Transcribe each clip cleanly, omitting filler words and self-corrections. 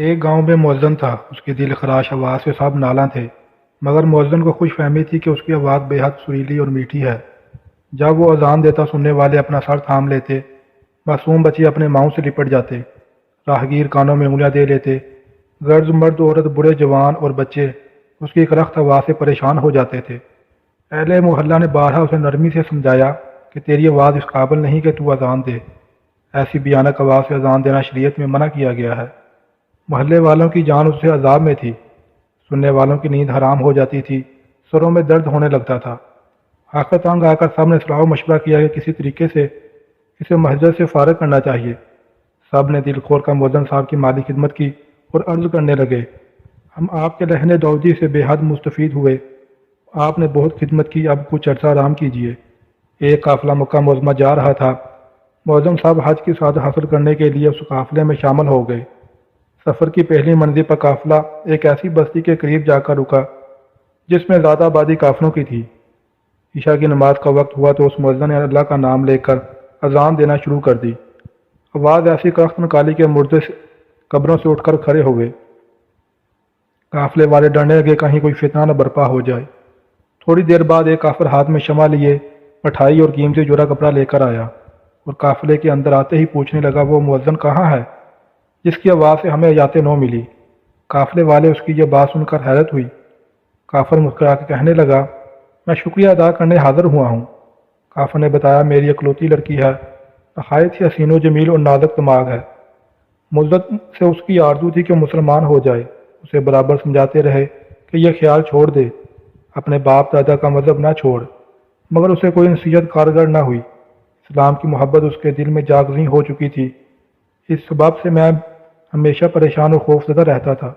ایک گاؤں میں مؤذن تھا، اس کی دل خراش آواز سے سب نالاں تھے، مگر مؤذن کو خوش فہمی تھی کہ اس کی آواز بے حد سریلی اور میٹھی ہے۔ جب وہ اذان دیتا سننے والے اپنا سر تھام لیتے، معصوم بچے اپنے ماؤں سے لپٹ جاتے، راہگیر کانوں میں انگلیاں دے لیتے، غرض مرد عورت بوڑھے جوان اور بچے اس کی کرخت آواز سے پریشان ہو جاتے تھے۔ اہل محلہ نے بارہا اسے نرمی سے سمجھایا کہ تیری آواز اس قابل نہیں کہ تو اذان دے، ایسی بھیانک آواز سے اذان دینا شریعت میں منع کیا گیا ہے۔ محلے والوں کی جان اس سے عذاب میں تھی، سننے والوں کی نیند حرام ہو جاتی تھی، سروں میں درد ہونے لگتا تھا۔ آخر تنگ آ کر سب نے صلاح و مشورہ کیا کہ کسی طریقے سے اسے مسجد سے فارغ کرنا چاہیے۔ سب نے دل کھول کر مؤذن صاحب کی مالی خدمت کی اور عرض کرنے لگے، ہم آپ کے لہن داؤدی سے بے حد مستفید ہوئے، آپ نے بہت خدمت کی، اب کچھ عرصہ آرام کیجیے۔ ایک قافلہ مکہ معظمہ جا رہا تھا، مؤذن صاحب حج کی سعادت حاصل کرنے کے لیے اس قافلے میں شامل ہو گئے۔ سفر کی پہلی منزل پر قافلہ ایک ایسی بستی کے قریب جا کر رکا جس میں زیادہ آبادی قافلوں کی تھی۔ عشاء کی نماز کا وقت ہوا تو اس مؤذن نے اللہ کا نام لے کر اذان دینا شروع کر دی۔ آواز ایسی کرخت نکالی کہ مردے قبروں سے اٹھ کر کھڑے ہوئے۔ قافلے والے ڈرنے لگے کہیں کوئی فتنہ نہ برپا ہو جائے۔ تھوڑی دیر بعد ایک کافر ہاتھ میں شمع لیے مٹھائی اور قیمتی جوڑا کپڑا لے کر آیا اور قافلے کے اندر آتے ہی پوچھنے لگا، وہ مؤذن کہاں ہے جس کی آواز سے ہمیں حیات نو ملی؟ قافلے والے اس کی یہ بات سن کر حیرت ہوئی۔ کافر مسکرا کے کہنے لگا، میں شکریہ ادا کرنے حاضر ہوا ہوں۔ کافر نے بتایا، میری اکلوتی لڑکی ہے، نہایت ہی حسین و جمیل اور نازک دماغ ہے۔ مدت سے اس کی آرزو تھی کہ مسلمان ہو جائے، اسے برابر سمجھاتے رہے کہ یہ خیال چھوڑ دے، اپنے باپ دادا کا مذہب نہ چھوڑ، مگر اسے کوئی نصیحت کارگر نہ ہوئی۔ اسلام کی محبت اس کے دل میں جاگزیں ہو چکی تھی۔ اس سبب سے میں ہمیشہ پریشان اور خوفزدہ رہتا تھا،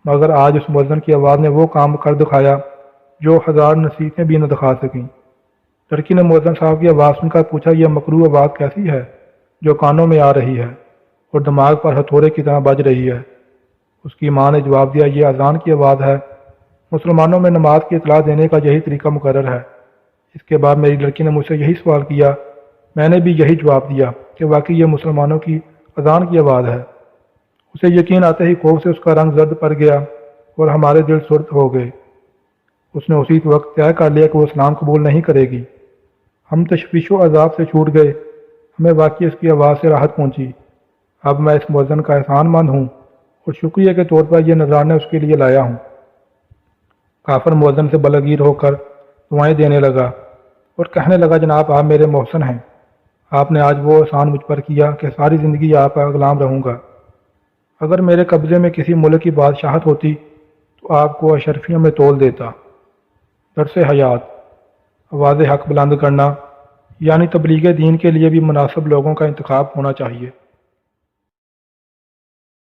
مگر آج اس مؤذن کی آواز نے وہ کام کر دکھایا جو ہزار نصیحتیں بھی نہ دکھا سکیں۔ لڑکی نے مؤذن صاحب کی آواز سن کر پوچھا، یہ مکروہ آواز کیسی ہے جو کانوں میں آ رہی ہے اور دماغ پر ہتھوڑے کی طرح بج رہی ہے؟ اس کی ماں نے جواب دیا، یہ اذان کی آواز ہے، مسلمانوں میں نماز کی اطلاع دینے کا یہی طریقہ مقرر ہے۔ اس کے بعد میری لڑکی نے مجھ سے یہی سوال کیا، میں نے بھی یہی جواب دیا کہ واقعی یہ مسلمانوں کی اذان کی آواز ہے۔ اسے یقین آتے ہی خوف سے اس کا رنگ زرد پڑ گیا اور ہمارے دل سرد ہو گئے۔ اس نے اسی وقت طے کر لیا کہ وہ اسلام قبول نہیں کرے گی۔ ہم تشویش و عذاب سے چھوٹ گئے، ہمیں واقعی اس کی آواز سے راحت پہنچی۔ اب میں اس مؤذن کا احسان مند ہوں اور شکریہ کے طور پر یہ نذرانہ اس کے لیے لایا ہوں۔ کافر مؤذن سے بلغیر ہو کر دعائیں دینے لگا اور کہنے لگا، جناب آپ میرے محسن ہیں، آپ نے آج وہ احسان مجھ پر کیا کہ ساری زندگی آپ کا غلام رہوں گا۔ اگر میرے قبضے میں کسی ملک کی بادشاہت ہوتی تو آپ کو اشرفیوں میں تول دیتا۔ درس حیات، آواز حق بلند کرنا، یعنی تبلیغ دین کے لیے بھی مناسب لوگوں کا انتخاب ہونا چاہیے۔